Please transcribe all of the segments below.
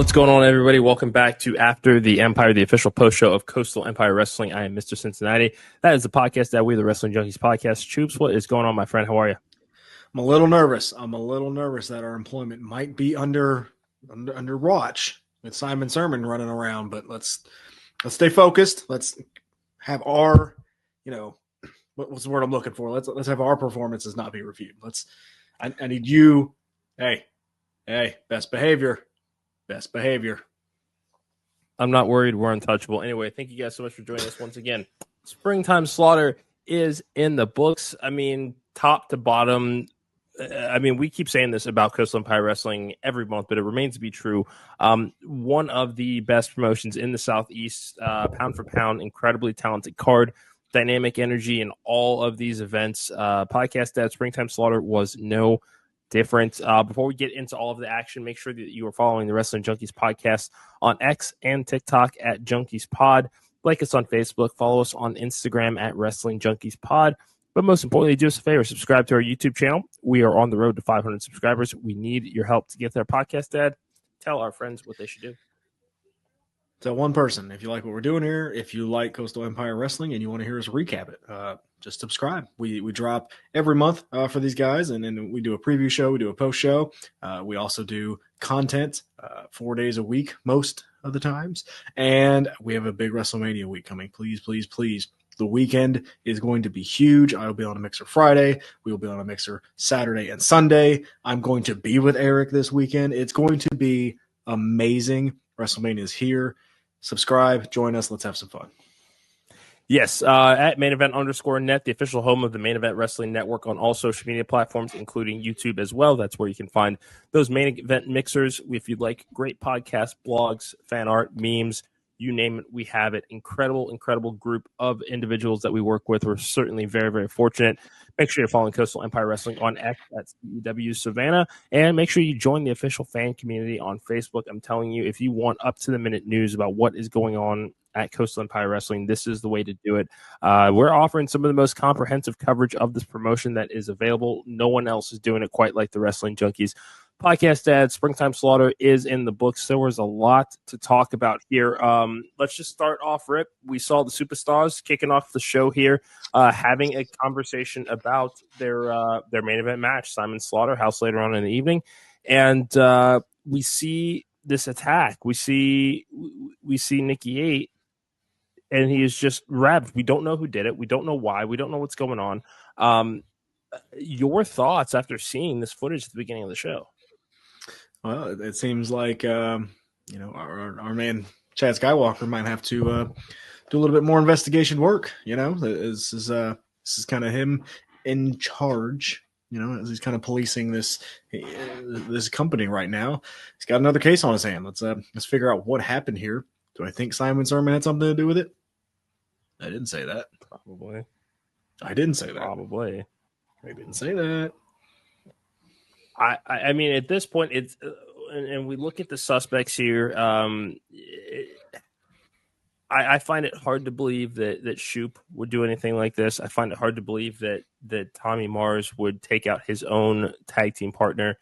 What's going on, everybody? Welcome back to After the Empire, the official post show of Coastal Empire Wrestling. I am Mr. Cincinnati. That is the podcast that we, the Wrestling Junkies podcast. Troops, what is going on, my friend? How are you? I'm a little nervous. That our employment might be under watch with Simon Sermon running around. But let's stay focused. Let's have our, what's the word I'm looking for? Let's have our performances not be reviewed. I need you. Hey, best behavior. Best behavior. I'm not worried. We're untouchable. Anyway, thank you guys so much for joining us once again. Springtime Slaughter is in the books. I mean, top to bottom. We keep saying this about Coastal Empire Wrestling every month, but it remains to be true. One of the best promotions in the Southeast, pound for pound, incredibly talented card, dynamic energy in all of these events. Podcast Dad, Springtime Slaughter was no different. Before we get into all of the action, make sure that you are following the Wrestling Junkies podcast on X and TikTok at Junkies Pod. Like us on Facebook, follow us on Instagram at Wrestling Junkies Pod. But most importantly, do us a favor, subscribe to our YouTube channel. We are on the road to 500 subscribers. We need your help to get there. Podcast Dad, tell our friends what they should do. Tell one person, if you like what we're doing here, if you like Coastal Empire Wrestling and you want to hear us recap it, just subscribe. We drop every month for these guys, and then we do a preview show, we do a post show. We also do content 4 days a week most of the times, and we have a big WrestleMania week coming. Please. The weekend is going to be huge. I will be on a Mixer Friday. We will be on a Mixer Saturday and Sunday. I'm going to be with Eric this weekend. It's going to be amazing. WrestleMania is here. Subscribe, join us. Let's have some fun. Yes, at Main Event _net, the official home of the Main Event Wrestling Network on all social media platforms, including YouTube as well. That's where you can find those main event mixers. If you'd like great podcasts, blogs, fan art, memes, you name it, we have it. Incredible group of individuals that we work with. We're certainly very, very fortunate. Make sure you're following Coastal Empire Wrestling on X at CEW Savannah, and make sure you join the official fan community on Facebook. I'm telling you, if you want up-to-the-minute news about what is going on at Coastal Empire Wrestling, this is the way to do it. We're offering some of the most comprehensive coverage of this promotion that is available. No one else is doing it quite like the Wrestling Junkies. Podcast Dad, Springtime Slaughter is in the books. There was a lot to talk about here. Let's just start off rip. We saw the Superstars kicking off the show here, having a conversation about their main event match, Simon Slaughterhouse, later on in the evening. And we see this attack. We see Nikki 8, and he is just revved. We don't know who did it. We don't know why. We don't know what's going on. Your thoughts after seeing this footage at the beginning of the show? Well, it seems like our man Chad Skywalker might have to do a little bit more investigation work. This is kind of him in charge. As he's kind of policing this company right now. He's got another case on his hand. Let's figure out what happened here. Do I think Simon Sermon had something to do with it? I didn't say that. Probably. I didn't say that. Probably. I didn't say that. I mean, at this point, it's and we look at the suspects here. I find it hard to believe that Shoop would do anything like this. I find it hard to believe that Tommy Mars would take out his own tag team partner.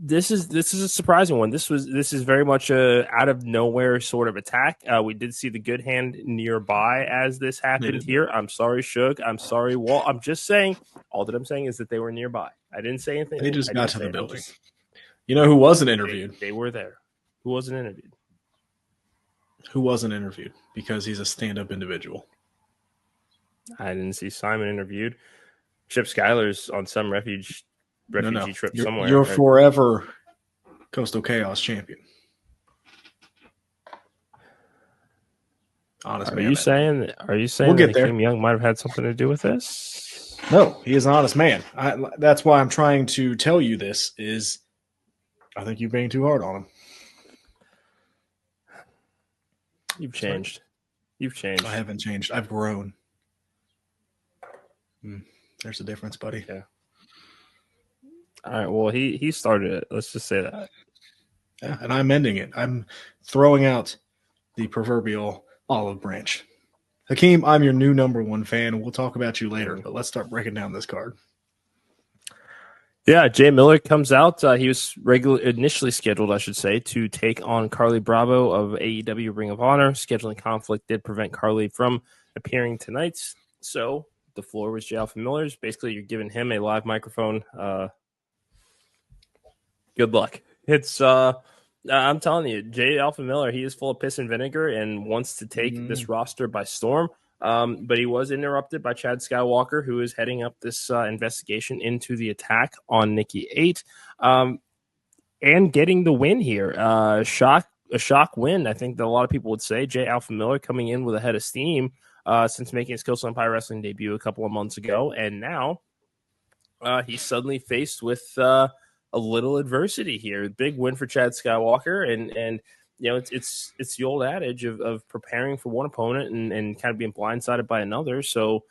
This is a surprising one. This is very much a out of nowhere sort of attack. We did see the good hand nearby as this happened here. I'm sorry, Suge. I'm sorry, Walt. I'm just saying. All that I'm saying is that they were nearby. I didn't say anything. They just got to the building. You know who wasn't interviewed? They were there. Who wasn't interviewed? Who wasn't interviewed? Because he's a stand-up individual. I didn't see Simon interviewed. Chip Schuyler's on some refugee trip somewhere. You're forever Coastal Chaos champion. Honest man. Are you saying we'll that get there. Kim Young might have had something to do with this? No, he is an honest man. That's why I'm trying to tell you this is I think you're being too hard on him. You've changed. You've changed. I haven't changed. I've grown. There's a difference, buddy. Yeah. All right. Well, he started it. Let's just say that. Yeah, and I'm ending it. I'm throwing out the proverbial olive branch. Hakeem, I'm your new number one fan. We'll talk about you later, but let's start breaking down this card. Yeah, Jay Miller comes out. He was initially scheduled, I should say, to take on Carly Bravo of AEW Ring of Honor. Scheduling conflict did prevent Carly from appearing tonight. So the floor was Jay Alpha Miller's. Basically, you're giving him a live microphone. Good luck. It's I'm telling you, Jay Alpha Miller, he is full of piss and vinegar and wants to take this roster by storm. But he was interrupted by Chad Skywalker, who is heading up this investigation into the attack on Nikki 8, and getting the win here. A shock win, I think that a lot of people would say. Jay Alpha Miller coming in with a head of steam since making his Coastal Empire Wrestling debut a couple of months ago, and now he's suddenly faced with a little adversity here. Big win for Chad Skywalker, and you know, it's the old adage of preparing for one opponent and kind of being blindsided by another. So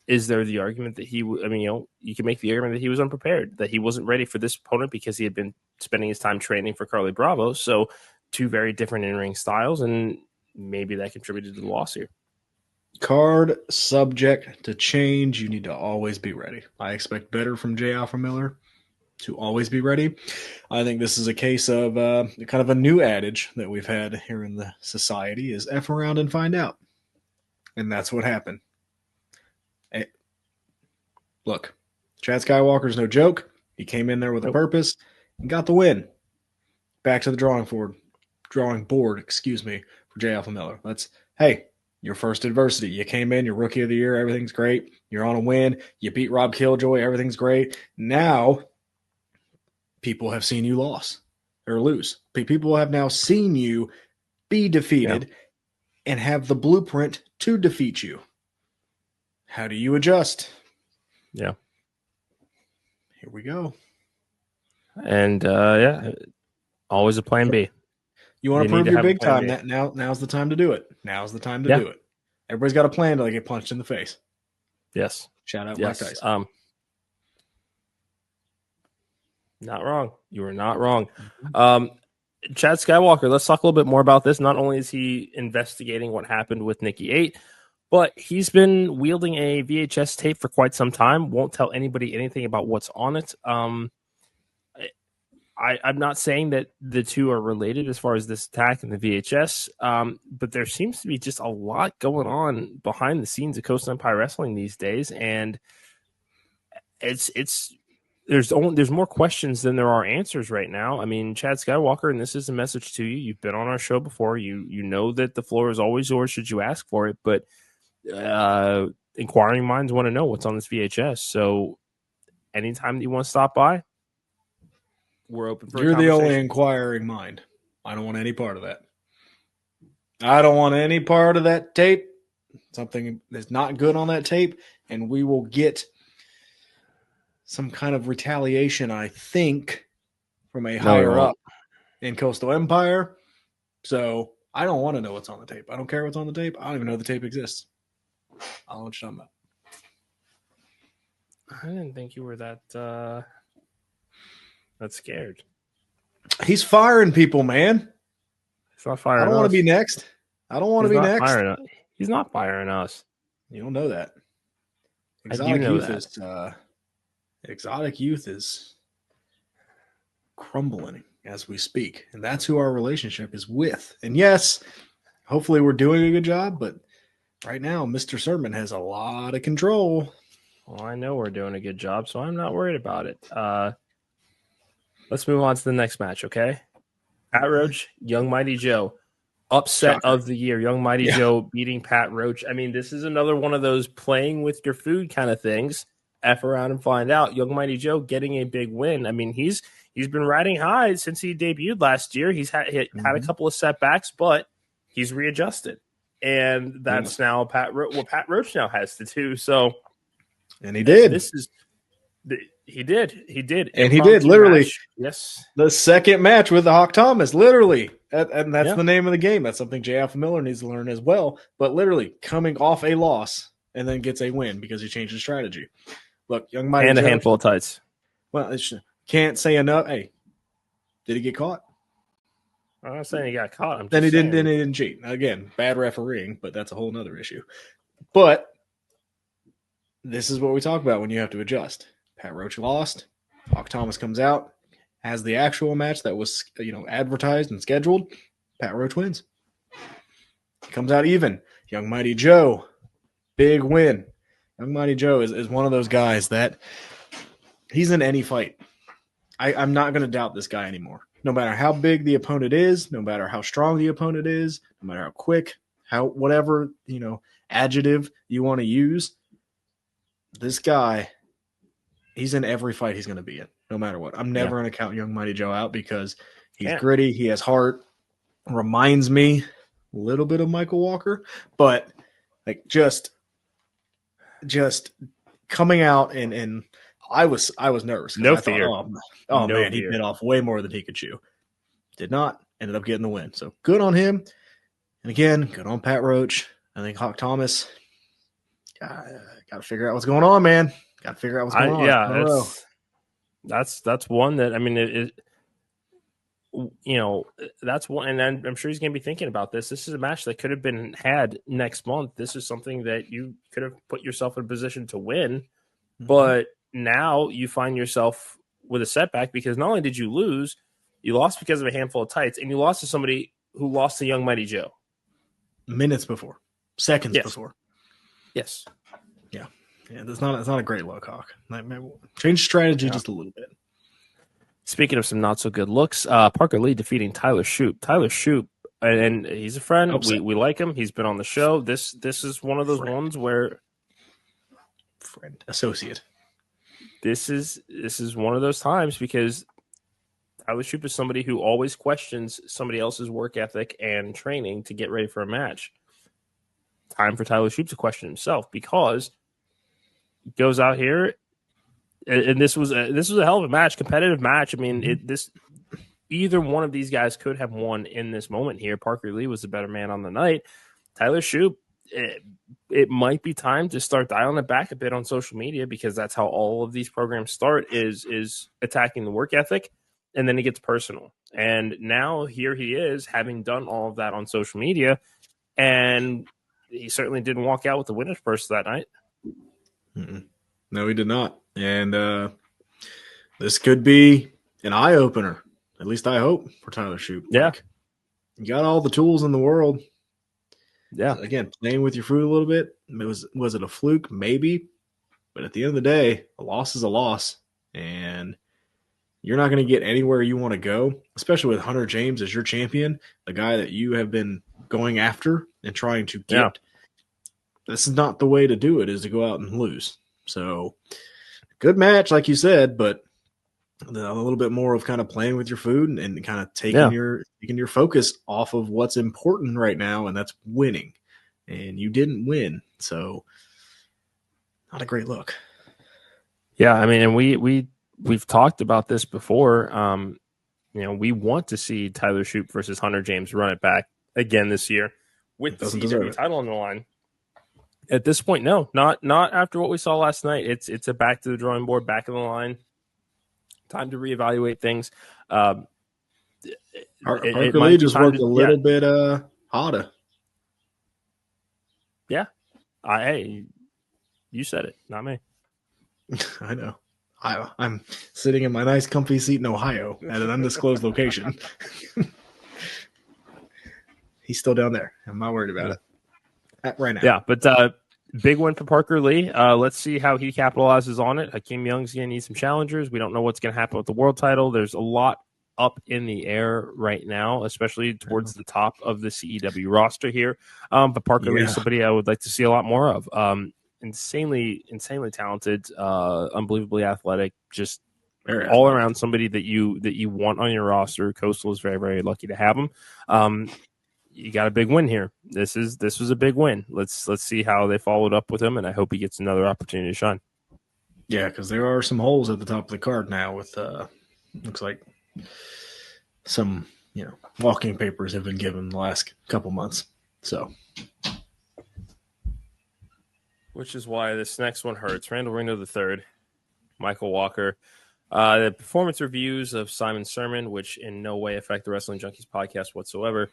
is there the argument that you can make the argument that he was unprepared, that he wasn't ready for this opponent because he had been spending his time training for Carly Bravo. So two very different in-ring styles, and maybe that contributed to the loss here. Card subject to change. You need to always be ready. I expect better from Jay Alpha Miller. To always be ready. I think this is a case of kind of a new adage that we've had here in the society is F around and find out. And that's what happened. Hey, look, Chad Skywalker's no joke. He came in there with a purpose and got the win. Back to the drawing board, for Jay Alpha Miller. Hey, your first adversity. You came in, you're rookie of the year, everything's great. You're on a win. You beat Rob Killjoy, everything's great. Now people have seen you lose. People have now seen you be defeated and have the blueprint to defeat you. How do you adjust? Yeah. Here we go. And always a plan B. You want to prove you're big time. Now's the time to do it. Now's the time to do it. Everybody's got a plan to get punched in the face. Yes. Shout out Mike Tyson. Not wrong. You were not wrong. Chad Skywalker, let's talk a little bit more about this. Not only is he investigating what happened with Nikki 8, but he's been wielding a VHS tape for quite some time. Won't tell anybody anything about what's on it. I'm not saying that the two are related as far as this attack and the VHS, but there seems to be just a lot going on behind the scenes of Coastal Empire Wrestling these days, and there's more questions than there are answers right now. I mean, Chad Skywalker, and this is a message to you. You've been on our show before. You know that the floor is always yours should you ask for it, but inquiring minds want to know what's on this VHS. So anytime that you want to stop by, we're open for You're the only inquiring mind. I don't want any part of that. I don't want any part of that tape. Something that's not good on that tape, and we will get some kind of retaliation, I think, from a higher up in Coastal Empire. So I don't want to know what's on the tape. I don't care what's on the tape. I don't even know the tape exists. I don't know what you're talking about. I didn't think you were that scared. He's firing people, man. He's not firing. I don't want to be next. I don't want to be next. He's not firing us. You don't know that. Exotic Youth is crumbling as we speak, and that's who our relationship is with. And yes, hopefully we're doing a good job, but right now Mr. Sermon has a lot of control. Well, I know we're doing a good job, so I'm not worried about it. Let's move on to the next match, okay? Pat Roach, Young Mighty Joe. Upset of the year. Young Mighty Joe beating Pat Roach. I mean, this is another one of those playing with your food kind of things. F around and find out. Young Mighty Joe getting a big win. I mean, he's been riding high since he debuted last year. He's had a couple of setbacks, but he's readjusted. And that's now Pat Roach now has to do. So, and he did. He did. And he did, literally. Match. Yes. The second match with the Hawk Thomas, literally. And that's the name of the game. That's something J. Alpha Miller needs to learn as well. But literally coming off a loss and then gets a win because he changed his strategy. Look, Young Mighty and Joe, a handful of tights. Well, can't say enough. Hey, did he get caught? I'm not saying he got caught. Then he didn't cheat. Again, bad refereeing, but that's a whole nother issue. But this is what we talk about when you have to adjust. Pat Roach lost. Hawk Thomas comes out, has the actual match that was advertised and scheduled. Pat Roach wins. He comes out even. Young Mighty Joe, big win. Young Mighty Joe is one of those guys that he's in any fight. I'm not going to doubt this guy anymore. No matter how big the opponent is, no matter how strong the opponent is, no matter how quick, whatever adjective you want to use, this guy, he's in every fight he's going to be in, no matter what. I'm never going to count Young Mighty Joe out because he's gritty, he has heart. Reminds me a little bit of Michael Walker, but like just coming out and I was nervous. No fear. Thought, man, he bit off way more than he could chew. Did not. Ended up getting the win. So good on him. And again, good on Pat Roach. I think Hawk Thomas got to figure out what's going on, man. Got to figure out what's going on. Yeah, that's one that, I mean, that's one, and I'm sure he's going to be thinking about this. This is a match that could have been had next month. This is something that you could have put yourself in a position to win, but now you find yourself with a setback because not only did you lose, you lost because of a handful of tights, and you lost to somebody who lost to Young Mighty Joe minutes before, seconds before. Yes. Yeah, that's not a great look, Hawk. Change strategy just a little bit. Speaking of some not so good looks, Parker Lee defeating Tyler Shoop. Tyler Shoop, and he's a friend. We like him. He's been on the show. This is one of those ones where associate. This is one of those times because Tyler Shoop is somebody who always questions somebody else's work ethic and training to get ready for a match. Time for Tyler Shoop to question himself because he goes out here, and this was a hell of a match, competitive match. I mean, either one of these guys could have won in this moment here. Parker Lee was the better man on the night. Tyler Shoop, it might be time to start dialing it back a bit on social media because that's how all of these programs start is attacking the work ethic, and then it gets personal. And now here he is having done all of that on social media, and he certainly didn't walk out with the winner's purse that night. No, he did not. And this could be an eye-opener, at least I hope, for Tyler Shoop. Yeah. You got all the tools in the world. Yeah. So again, playing with your food a little bit. Was it a fluke? Maybe. But at the end of the day, a loss is a loss. And you're not going to get anywhere you want to go, especially with Hunter James as your champion, the guy that you have been going after and trying to get. Yeah. This is not the way to do it, is to go out and lose. So good match, like you said, but a little bit more of kind of playing with your food and kind of taking your focus off of what's important right now, and that's winning. And you didn't win, so not a great look. Yeah, I mean, and we've talked about this before. We want to see Tyler Shoop versus Hunter James run it back again this year with the CEW title on the line. At this point, no, not after what we saw last night. It's a back to the drawing board, back of the line. Time to reevaluate things. Parker Lee just worked a little bit harder. Yeah. Hey, you said it, not me. I know. I'm sitting in my nice comfy seat in Ohio at an undisclosed location. He's still down there. I'm not worried about it. Right now. Yeah, but big win for Parker Lee. Let's see how he capitalizes on it. Hakeem Young's going to need some challengers. We don't know what's going to happen with the world title. There's a lot up in the air right now, especially towards the top of the CEW roster here. But Parker Lee is somebody I would like to see a lot more of. Insanely talented, unbelievably athletic, just all around somebody that you want on your roster. Coastal is very, very lucky to have him. You got a big win here. This was a big win. Let's see how they followed up with him, and I hope he gets another opportunity to shine. Yeah, because there are some holes at the top of the card now. With looks like some walking papers have been given the last couple months. So, which is why this next one hurts. Randall Reno III, Michael Walker. The performance reviews of Simon Sermon, which in no way affect the Wrestling Junkies podcast whatsoever.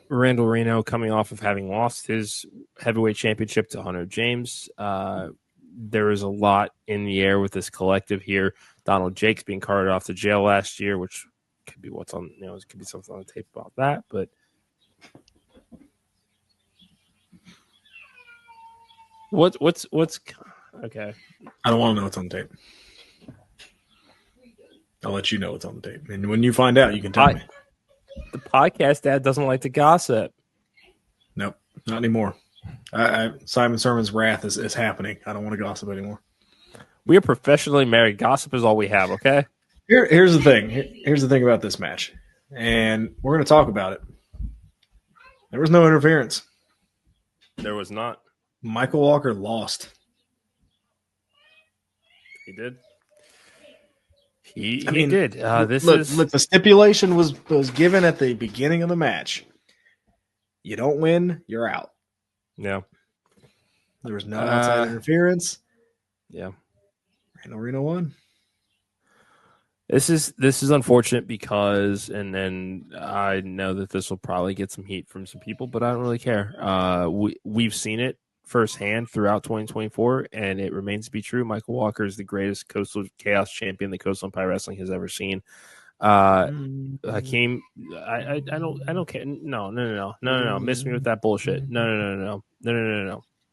Randall Reno coming off of having lost his heavyweight championship to Hunter James. there is a lot in the air with this collective here. Donald Jakes being carted off to jail last year, which could be what's on, it could be something on the tape about that. But what's okay? I don't want to know what's on tape. I'll let you know what's on the tape, and when you find out, you can tell me. The podcast dad doesn't like to gossip. Nope, not anymore. Simon Sermon's wrath is happening. I don't want to gossip anymore. We are professionally married. Gossip is all we have, okay? Here's the thing. Here's the thing about this match, and we're going to talk about it. There was no interference. There was not. Michael Walker lost. He did. He did. Look, the stipulation was given at the beginning of the match. You don't win, you're out. Yeah. There was no outside interference. Yeah. Reno won. This is unfortunate because, and then I know that this will probably get some heat from some people, but I don't really care. We've seen it firsthand throughout 2024, and it remains to be true. Michael Walker is the greatest Coastal Chaos champion the Coastal Empire Wrestling has ever seen. Hakeem, I don't care. No. Miss me with that bullshit. No.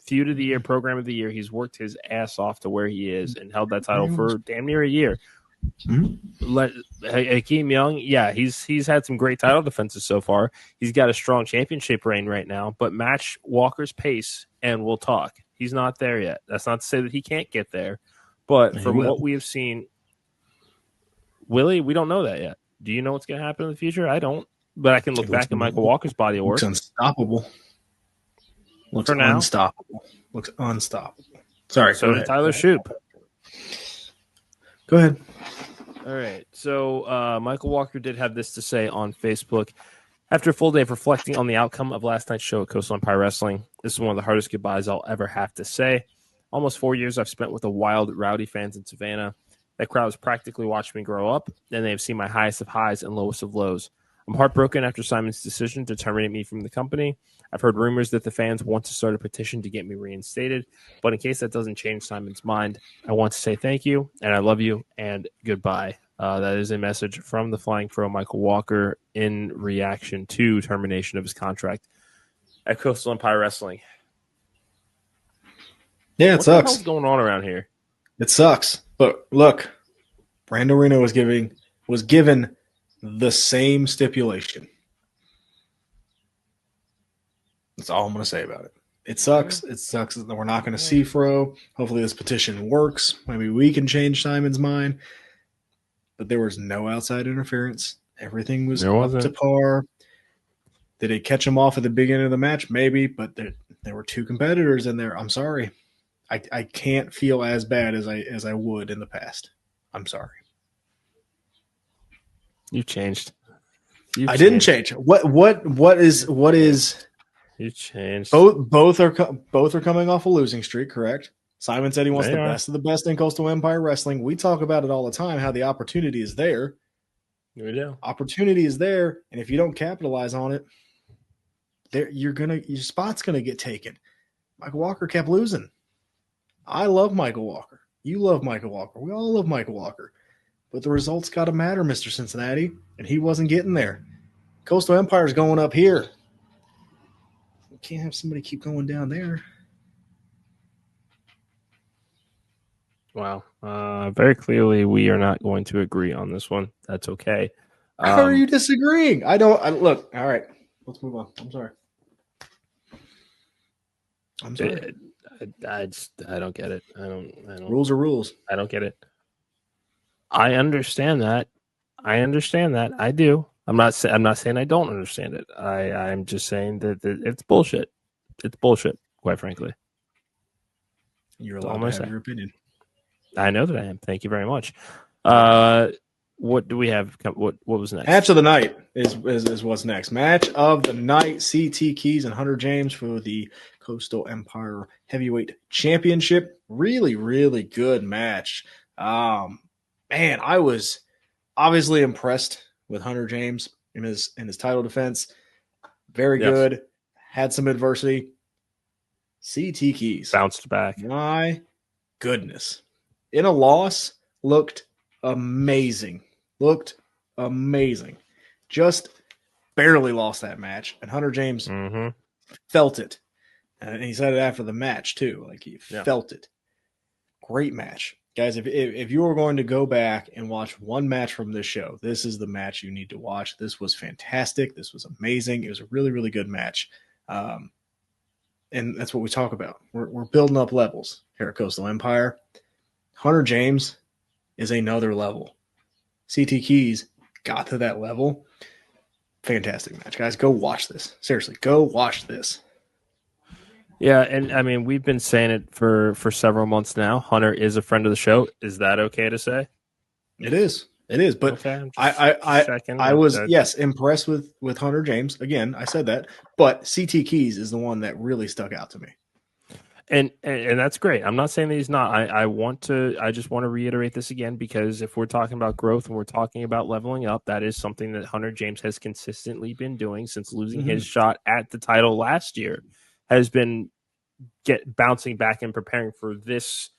Feud of the year, program of the year. He's worked his ass off to where he is and held that title for damn near a year. Hakeem Young, yeah, he's had some great title defenses so far. He's got a strong championship reign right now, but match Walker's pace and we'll talk. He's not there yet. That's not to say that he can't get there, but from what we have seen, Willie, we don't know that yet. Do you know what's going to happen in the future? I don't, but I can look back at Michael Walker's body of work. Looks unstoppable. Looks unstoppable. Looks unstoppable. Sorry. So did Tyler Shoop. Go ahead. All right. So Michael Walker did have this to say on Facebook. After a full day of reflecting on the outcome of last night's show at Coastal Empire Wrestling, this is one of the hardest goodbyes I'll ever have to say. Almost 4 years I've spent with the wild, rowdy fans in Savannah. That crowd has practically watched me grow up, and they have seen my highest of highs and lowest of lows. I'm heartbroken after Simon's decision to terminate me from the company. I've heard rumors that the fans want to start a petition to get me reinstated, but in case that doesn't change Simon's mind, I want to say thank you, and I love you, and goodbye. That is a message from the Flying Pro Michael Walker in reaction to termination of his contract at Coastal Empire Wrestling. Yeah, it sucks. What the hell's going on around here? It sucks. But look, Brando Reno was given the same stipulation. That's all I'm going to say about it. It sucks. It sucks that we're not going to see Fro. Hopefully this petition works. Maybe we can change Simon's mind. But there was no outside interference. Everything was up to par. Did it catch him off at the beginning of the match? Maybe, but there were two competitors in there. I'm sorry. I can't feel as bad as I would in the past. I'm sorry. You've changed. I didn't change. What is? You changed. Both are coming off a losing streak, correct? Simon said he wants the best of the best in Coastal Empire Wrestling. We talk about it all the time, how the opportunity is there. We do. Opportunity is there, and if you don't capitalize on it, your spot's gonna get taken. Michael Walker kept losing. I love Michael Walker. You love Michael Walker. We all love Michael Walker. But the results got to matter, Mr. Cincinnati, and he wasn't getting there. Coastal Empire's going up here. We can't have somebody keep going down there. Wow. Very clearly, we are not going to agree on this one. That's okay. How are you disagreeing? Look. All right. Let's move on. I'm sorry. I don't get it. I don't. Rules are rules. I don't get it. I understand that. I do. I'm not saying I don't understand it. I'm just saying that it's bullshit. It's bullshit, quite frankly. You're allowed to have your opinion. I know that I am. Thank you very much. What do we have? What was next? Match of the night is what's next. Match of the night: CT Keys and Hunter James for the Coastal Empire Heavyweight Championship. Really, really good match. Man, I was obviously impressed with Hunter James in his title defense. Very good. Had some adversity. CT Keys bounced back. My goodness. In a loss, looked amazing. Looked amazing. Just barely lost that match. And Hunter James felt it. And he said it after the match, too. Like, he felt it. Great match. Guys, if you are going to go back and watch one match from this show, this is the match you need to watch. This was fantastic. This was amazing. It was a really, really good match. And that's what we talk about. We're building up levels here at Coastal Empire. Hunter James is another level. CT Keys got to that level. Fantastic match. Guys, go watch this. Seriously, go watch this. Yeah, and I mean, we've been saying it for several months now. Hunter is a friend of the show. Is that okay to say? It is. It is. But okay, I was, yes, impressed with Hunter James. Again, I said that. But CT Keys is the one that really stuck out to me. And that's great. I'm not saying that he's not. I just want to reiterate this again, because if we're talking about growth and we're talking about leveling up, that is something that Hunter James has consistently been doing since losing his shot at the title last year. Has been bouncing back and preparing for this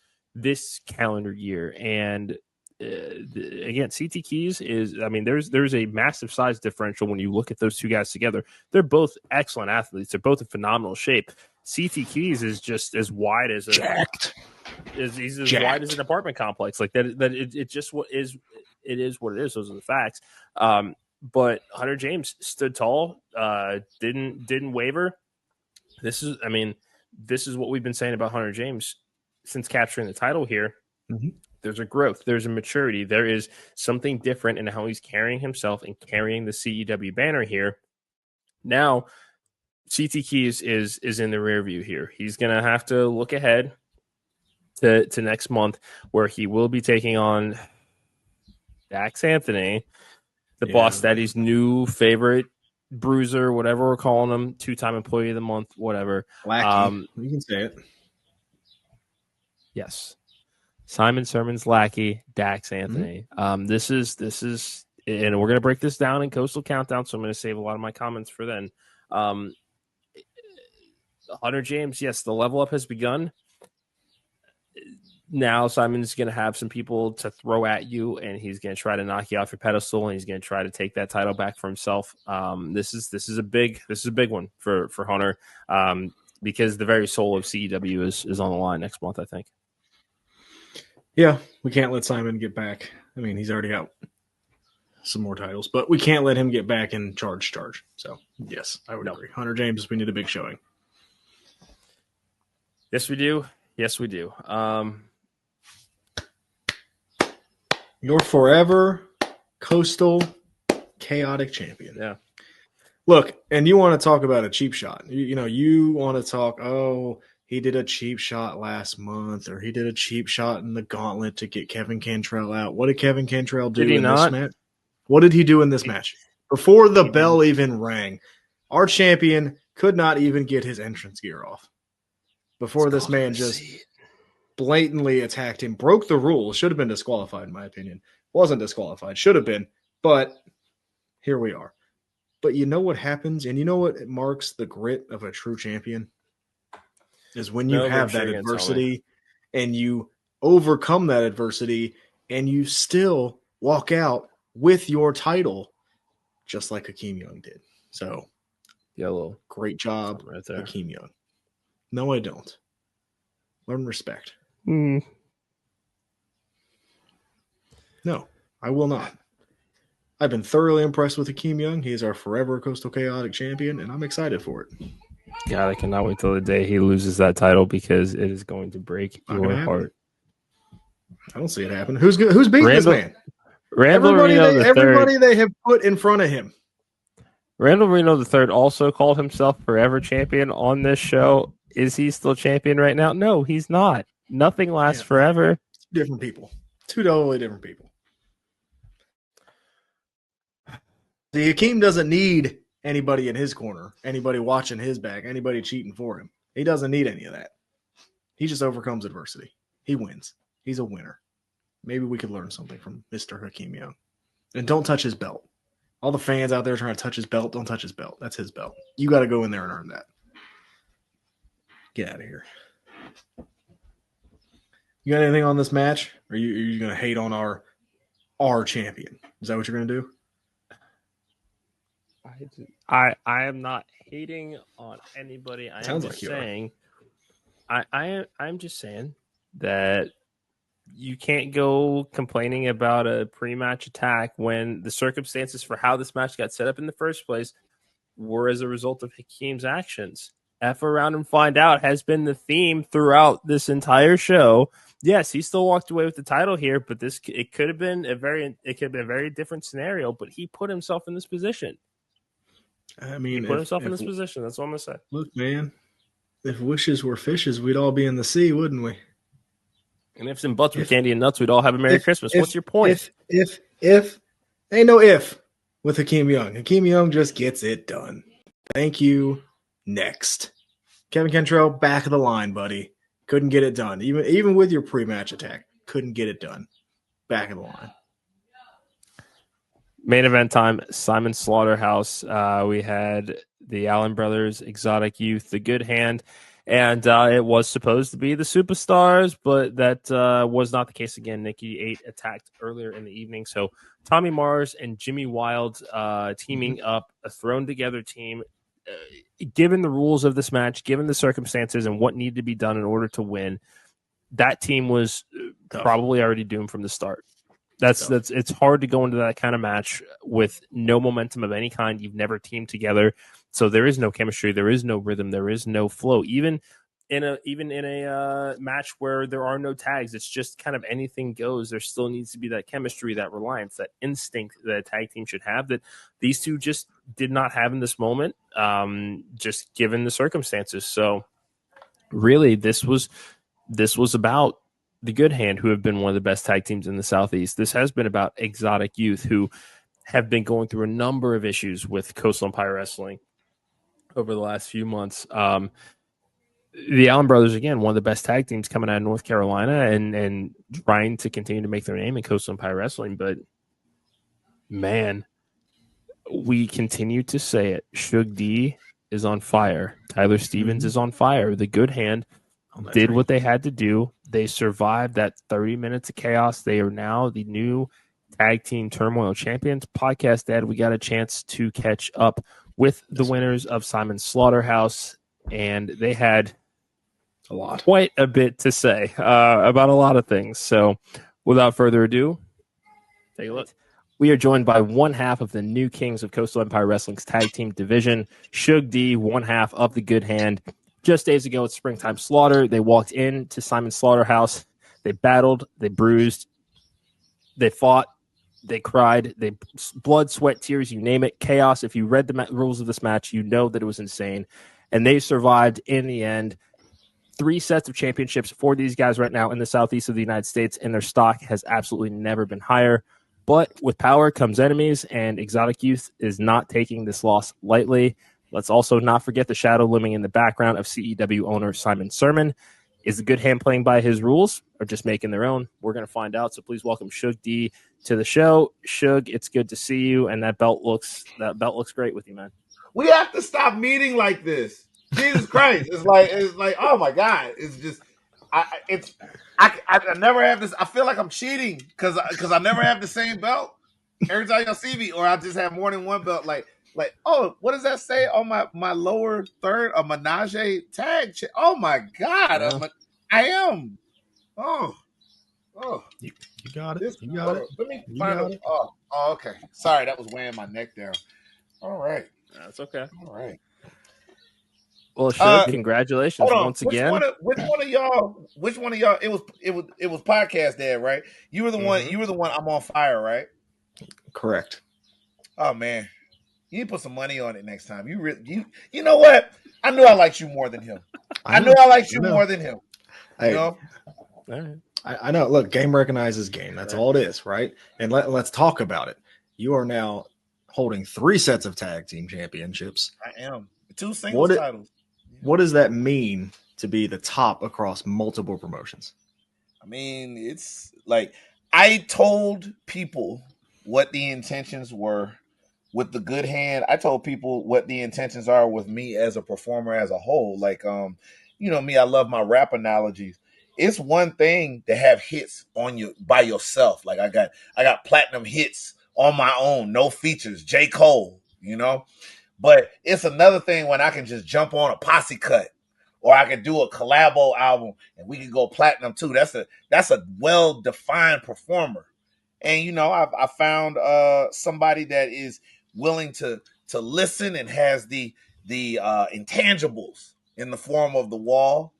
calendar year. And again, CT Keys is, I mean, there's a massive size differential when you look at those two guys together. They're both excellent athletes. They're both in phenomenal shape. CT Keys is just as wide as jacked. He's as wide as an apartment complex. Like that it just what is it is what it is. Those are the facts. But Hunter James stood tall, didn't waver. This is what we've been saying about Hunter James since capturing the title here. There's a growth. There's a maturity. There is something different in how he's carrying himself and carrying the CEW banner here. Now, CT Keys is in the rear view here. He's going to have to look ahead to next month, where he will be taking on Dax Anthony, the Boss Daddy's new favorite bruiser, whatever we're calling him, 2-time employee of the month, whatever. Lackey. You can say it. Yes. Simon Sermon's lackey, Dax Anthony. This is, and we're going to break this down in Coastal Countdown, so I'm going to save a lot of my comments for then. Hunter James, yes, the level up has begun. Now Simon's going to have some people to throw at you, and he's going to try to knock you off your pedestal, and he's going to try to take that title back for himself. This is a big one for Hunter, because the very soul of CEW is on the line next month, I think. Yeah, we can't let Simon get back. I mean, he's already got some more titles, but we can't let him get back in charge. So, yes, I would agree. Hunter James, we need a big showing. Yes, we do. Your forever Coastal Chaotic Champion. Yeah. Look, and you want to talk about a cheap shot. You want to talk, he did a cheap shot last month, or he did a cheap shot in the gauntlet to get Kevin Cantrell out. What did Kevin Cantrell do in this match? What did he do in this match? Before the bell even rang, our champion could not even get his entrance gear off. Before this man just blatantly attacked him, broke the rules, should have been disqualified in my opinion. Wasn't disqualified, should have been, but here we are. But you know what happens, and you know what marks the grit of a true champion? Is when you have that adversity and you overcome that adversity and you still walk out with your title, just like Hakeem Young did. So, yellow, great job, right there, Hakeem Young. No, I don't. Learn respect. No, I will not. I've been thoroughly impressed with Hakeem Young. He is our forever Coastal Chaotic champion, and I'm excited for it. God, I cannot wait till the day he loses that title, because it is going to break your heart. I don't see it happen. Who's beating this man? Everybody they have put in front of him. Randall Reno III also called himself forever champion on this show. Is he still champion right now? No, he's not. Nothing lasts forever. Different people. Two totally different people. The Hakeem doesn't need anybody in his corner, anybody watching his back, anybody cheating for him. He doesn't need any of that. He just overcomes adversity. He wins. He's a winner. Maybe we could learn something from Mr. Hakeem Young. And don't touch his belt. All the fans out there trying to touch his belt, don't touch his belt. That's his belt. You got to go in there and earn that. Get out of here. You got anything on this match? Or are you going to hate on our champion? Is that what you're going to do? I am not hating on anybody. I am just saying. I'm just saying that you can't go complaining about a pre-match attack when the circumstances for how this match got set up in the first place were as a result of Hakeem's actions. F around and find out has been the theme throughout this entire show. Yes, he still walked away with the title here, but it could have been a very different scenario. But he put himself in this position. I mean, he put himself in this position. That's all I'm gonna say. Look, man, if wishes were fishes, we'd all be in the sea, wouldn't we? And ifs and buts with candy and nuts, we'd all have a Merry Christmas. What's your point? If ain't no if with Hakeem Young. Hakeem Young just gets it done. Thank you. Next. Kevin Cantrell, back of the line, buddy. Couldn't get it done. Even with your pre-match attack, couldn't get it done. Back of the line. Main event time, Simon Slaughterhouse. We had the Allen brothers, Exotic Youth, the Good Hand, and it was supposed to be the Superstars, but that was not the case again. Nikki 8 attacked earlier in the evening, so Tommy Mars and Jimmy Wild teaming up, a thrown-together team. Given the rules of this match, given the circumstances and what needed to be done in order to win, that team was probably already doomed from the start. It's hard to go into that kind of match with no momentum of any kind. You've never teamed together, so there is no chemistry, there is no rhythm, there is no flow. Even in a match where there are no tags, it's just kind of anything goes. There still needs to be that chemistry, that reliance, that instinct that a tag team should have that these two just did not have in this moment, just given the circumstances. So really, this was about the Good Hand, who have been one of the best tag teams in the Southeast. This has been about Exotic Youth, who have been going through a number of issues with Coastal Empire Wrestling over the last few months. The Allen brothers, again, one of the best tag teams coming out of North Carolina and trying to continue to make their name in Coastal Empire Wrestling. But, man, we continue to say it. Suge D is on fire. Tyler Stevens is on fire. The Good Hand did what they had to do. They survived that 30 minutes of chaos. They are now the new Tag Team Turmoil Champions. Podcast Dad, we got a chance to catch up with the winners of Simon Slaughterhouse, and they had quite a bit to say about a lot of things. So without further ado, take a look. We are joined by one half of the new kings of Coastal Empire Wrestling's tag team division, Suge D, one half of the Good Hand. Just days ago at Springtime Slaughter, they walked into Simon Slaughterhouse. They battled, they bruised, they fought, they cried, they blood, sweat, tears, you name it, chaos. If you read the rules of this match, you know that it was insane. And they survived in the end. 3 sets of championships for these guys right now in the southeast of the United States, and their stock has absolutely never been higher. But with power comes enemies, and Exotic Youth is not taking this loss lightly. Let's also not forget the shadow looming in the background of CEW owner Simon Sermon. Is the Good Hand playing by his rules or just making their own? We're going to find out. So please welcome Suge D to the show. Suge, it's good to see you, and that belt looks great with you, man. We have to stop meeting like this. Jesus Christ! It's like oh my God! It's just I never have this. I feel like I'm cheating because I never have the same belt every time y'all see me, or I just have more than one belt. Like, oh, what does that say on my lower third? A menage tag? Oh my God! I am. Oh, you got it. You got it. Let me find it. Oh, okay. Sorry, that was weighing my neck down. All right, that's okay. All right. Well, Suge, congratulations once again. Which one of y'all? It was podcast Dad, right? You were the one. You were the one. I'm on fire, right? Correct. Oh man, you need to put some money on it next time. You know what? I knew I liked you more than him. I knew I liked you more than him. Hey, you know? All right. I know. Look, game recognizes game. That's all it is, right? And let's talk about it. You are now holding 3 sets of tag team championships. I am 2 singles titles. What does that mean to be the top across multiple promotions? I mean, it's like I told people what the intentions were with the Good Hand. I told people what the intentions are with me as a performer as a whole. Like, you know me, I love my rap analogies. it's one thing to have hits on you by yourself. Like I got platinum hits on my own, no features, J. Cole, But it's another thing when I can just jump on a posse cut, or I can do a collabo album and we can go platinum too. That's a well-defined performer. And I found somebody that is willing to listen and has the intangibles in the form of the wall.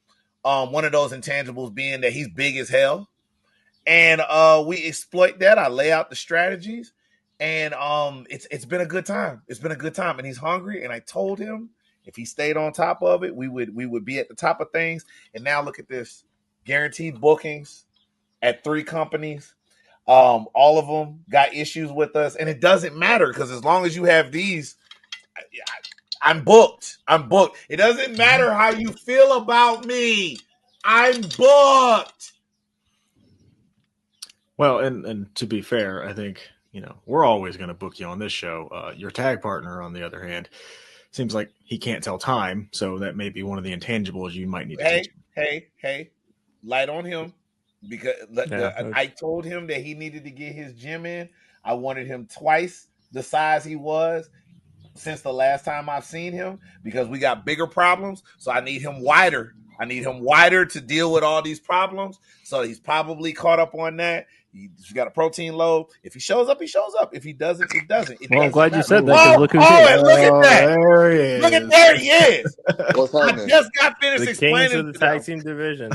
One of those intangibles being that he's big as hell. And we exploit that. I lay out the strategies, and it's been a good time. It's been a good time, and he's hungry. And I told him if he stayed on top of it, we would be at the top of things. And now look at this: guaranteed bookings at 3 companies. All of them got issues with us, and it doesn't matter because as long as you have these, I'm booked. I'm booked. It doesn't matter how you feel about me. I'm booked. Well, and to be fair, I think, we're always going to book you on this show. Your tag partner, on the other hand, seems like he can't tell time, so that may be one of the intangibles you might need to teach him. Hey, light on him, because I told him that he needed to get his gym in. I wanted him twice the size he was since the last time I've seen him, because we got bigger problems, so I need him wider. I need him wider to deal with all these problems. So he's probably caught up on that. He's got a protein load. If he shows up, he shows up. If he doesn't, he doesn't. I'm glad you said that. Look who's here. Look at that. There he is. Look at there he is. What's happening? I just got finished The explaining kings of the to tag them. team division.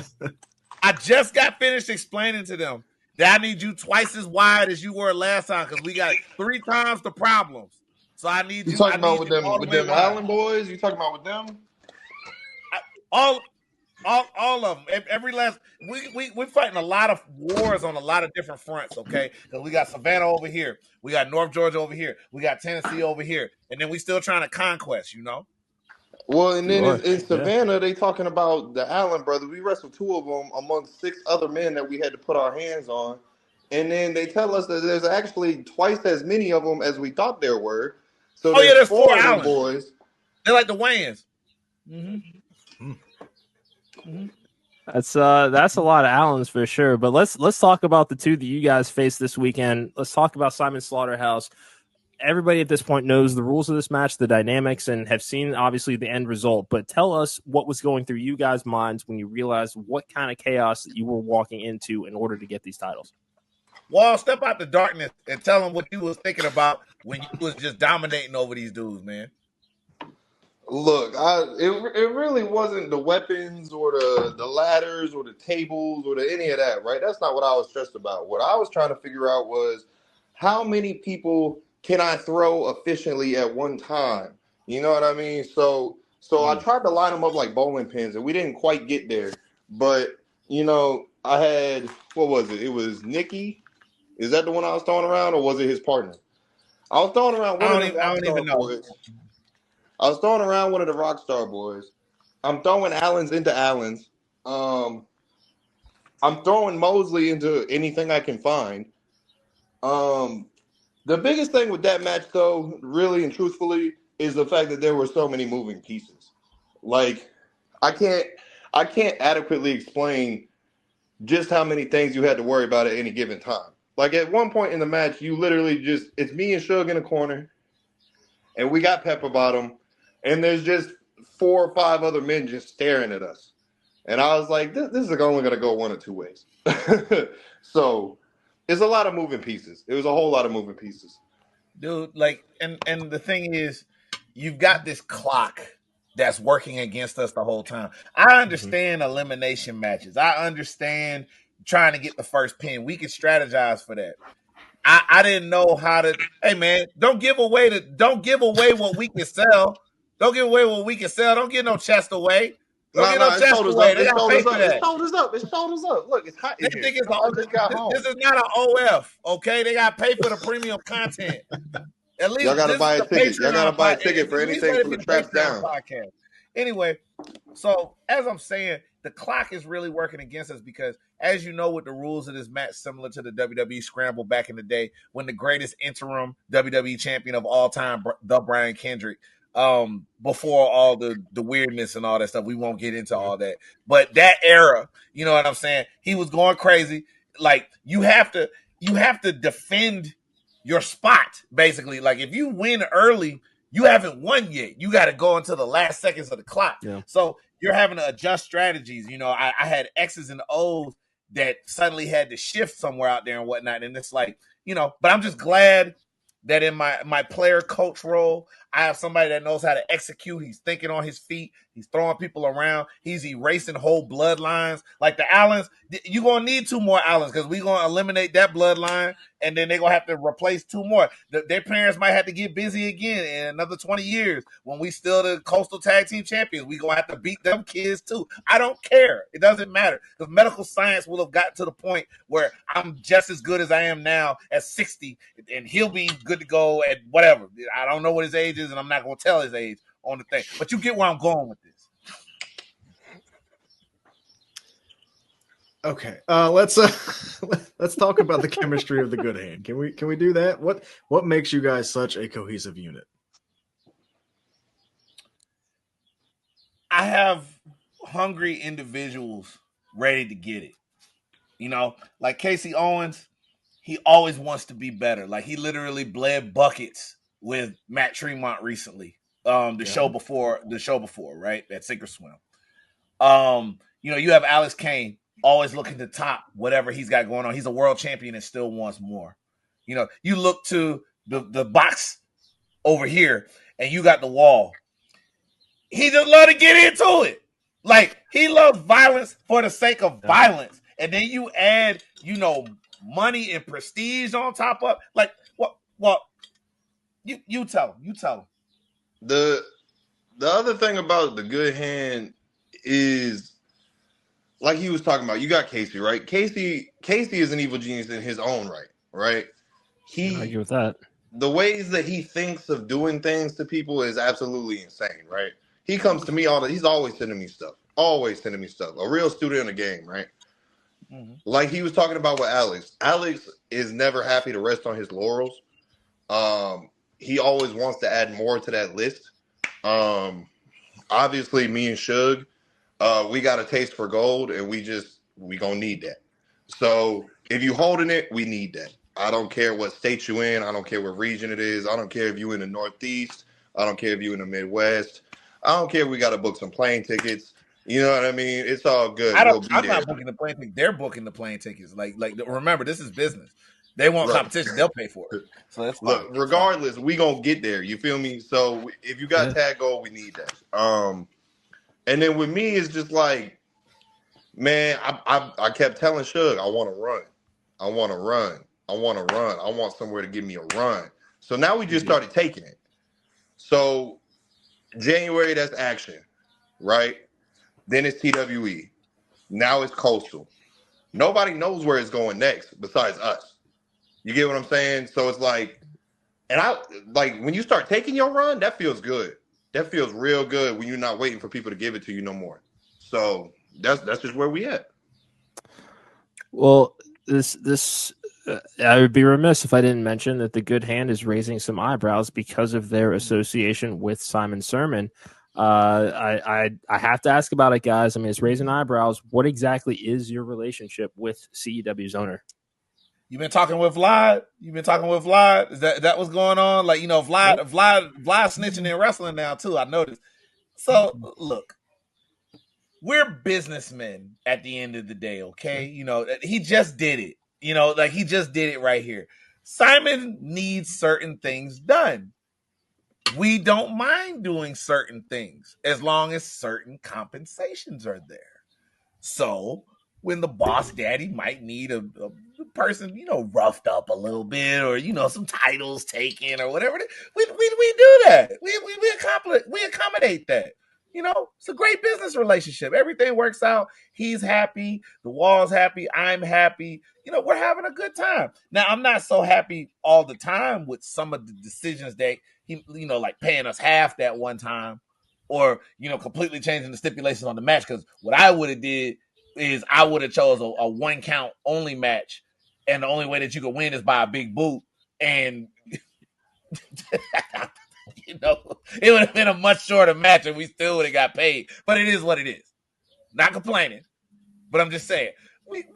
I just got finished explaining to them that I need you twice as wide as you were last time, because we got 3 times the problems. So I need you. You talking about with them Allen boys? You talking about with them? All of them. Every last we're fighting a lot of wars on a lot of different fronts. Okay, because we got Savannah over here, we got North Georgia over here, we got Tennessee over here, and then we still trying to conquest. Well, and then in Savannah, they talking about the Allen brothers. We wrestled 2 of them amongst 6 other men that we had to put our hands on, and then they tell us that there's actually twice as many of them as we thought there were. So there's 4 of them Allen boys. They're like the Wayans. That's a lot of Allens for sure. But let's talk about the 2 that you guys faced this weekend. Let's talk about Simon Slaughterhouse. Everybody at this point knows the rules of this match, the dynamics, and have seen obviously the end result. But tell us what was going through you guys' minds when you realized what kind of chaos that you were walking into in order to get these titles. Wall, step out the darkness and tell them what you was thinking about when you was just dominating over these dudes, man. Look, it really wasn't the weapons or the ladders or the tables or any of that, right? That's not what I was stressed about. What I was trying to figure out was how many people can I throw efficiently at one time? You know what I mean? So I tried to line them up like bowling pins, and we didn't quite get there. But, I had, what was it? It was Nikki. Is that the one I was throwing around, or was it his partner? I was throwing around one of the I don't even know. boys. I was throwing around one of the Rockstar boys. I'm throwing Allens into Allens. I'm throwing Mosley into anything I can find. The biggest thing with that match, though, really and truthfully, is the fact that there were so many moving pieces. Like, I can't adequately explain just how many things you had to worry about at any given time. Like, at one point in the match, you literally it's me and Suge in a corner, and we got Pepper Bottom, and there's just 4 or 5 other men just staring at us. And I was like, this is only going to go one of 2 ways. So it's a lot of moving pieces. It was a whole lot of moving pieces. Dude, like, and the thing is, you've got this clock that's working against us the whole time. I understand elimination matches. I understand trying to get the first pin. We can strategize for that. I didn't know how to. Hey man, don't give away what we can sell. Don't give away what we can sell. Don't give no chest away. Don't get no chest away. They gotta pay for that. It's shoulders up. Look, it's hot. This is not an OF, okay? They gotta pay for the premium content. At least y'all gotta buy a ticket. Patreon Y'all gotta buy a ticket for anything from the Traps Down podcast. Anyway, so as I'm saying, the clock is really working against us because, as you know, with the rules of this match, similar to the WWE Scramble back in the day, when the greatest interim WWE champion of all time, the Brian Kendrick, before all the weirdness and all that stuff. We won't get into all that. But that era, you know what I'm saying? He was going crazy. Like you have to defend your spot, basically. Like if you win early, you haven't won yet. You got to go into the last seconds of the clock. Yeah. So you're having to adjust strategies. You know, I had X's and O's that suddenly had to shift somewhere out there and whatnot. And it's like, you know, but I'm just glad that in my player coach role, I have somebody that knows how to execute. He's thinking on his feet. He's throwing people around. He's erasing whole bloodlines. Like the Allens, you're going to need 2 more Allens because we're going to eliminate that bloodline, and then they're going to have to replace 2 more. Their parents might have to get busy again in another 20 years when we still the Coastal Tag Team Champions. We're going to have to beat them kids too. I don't care. It doesn't matter because medical science will have gotten to the point where I'm just as good as I am now at 60, and he'll be good to go at whatever. I don't know what his age is, and I'm not going to tell his age on the thing. But you get where I'm going with this. Okay, let's talk about the chemistry of the Good Hand. Can we do that? What makes you guys such a cohesive unit? I have hungry individuals ready to get it. You know, like Casey Owens, he always wants to be better. Like he literally bled buckets with Matt Tremont recently. The show before, right? That Sink or Swim. You know, you have Alex Kane always looking to top whatever he's got going on. He's a world champion and still wants more. You know, you look to the box over here and you got the Wall. He just love to get into it. Like he loves violence for the sake of violence. And then you add, you know, money and prestige on top of like what you tell him. The other thing about the Good Hand is, like he was talking about, you got Casey, right? Casey is an evil genius in his own right, right? I agree with that. The ways that he thinks of doing things to people is absolutely insane, right? He comes to me he's always sending me stuff. A real student in the game, right? Mm-hmm. Like he was talking about with Alex. Alex is never happy to rest on his laurels. He always wants to add more to that list. Obviously, me and Suge, we got a taste for gold, and we gonna need that. So if you holding it, we need that. I don't care what state you in. I don't care what region it is. I don't care if you in the Northeast. I don't care if you in the Midwest. I don't care if we got to book some plane tickets. You know what I mean? It's all good. I'm not booking the plane tickets. They're booking the plane tickets. Like remember, this is business. They want competition. They'll pay for it. So that's fine. Look, regardless, we gonna get there. You feel me? So if you got tag gold, we need that. And then with me, it's just like, man, I kept telling Suge, I want to run. I want somewhere to give me a run. So now we just started taking it. So January, that's action, right? Then it's TWE. Now it's Coastal. Nobody knows where it's going next besides us. You get what I'm saying? So it's like, and I like when you start taking your run, that feels good. That feels real good when you're not waiting for people to give it to you no more. So that's just where we at. Well, this I would be remiss if I didn't mention that the Good Hand is raising some eyebrows because of their association with Simon Sermon. I have to ask about it, guys. I mean, it's raising eyebrows. What exactly is your relationship with CEW's owner? You've been talking with Vlad. Is that what's going on? Like, you know, Vlad snitching in wrestling now too. I noticed. So look, we're businessmen at the end of the day. Okay, you know, he just did it. You know, like he just did it right here. Simon needs certain things done. We don't mind doing certain things as long as certain compensations are there. So when the boss daddy might need a person, you know, roughed up a little bit, or, you know, some titles taken or whatever, we do that. We accommodate that. You know, it's a great business relationship. Everything works out. He's happy. The Wall's happy. I'm happy. You know, we're having a good time. Now, I'm not so happy all the time with some of the decisions that he, you know, like paying us half that one time, or, you know, completely changing the stipulations on the match. Because what I would have did is I would have chose a 1 count only match, and the only way that you could win is by a big boot. And it would have been a much shorter match and we still would have got paid. But it is what it is. Not complaining, but I'm just saying we're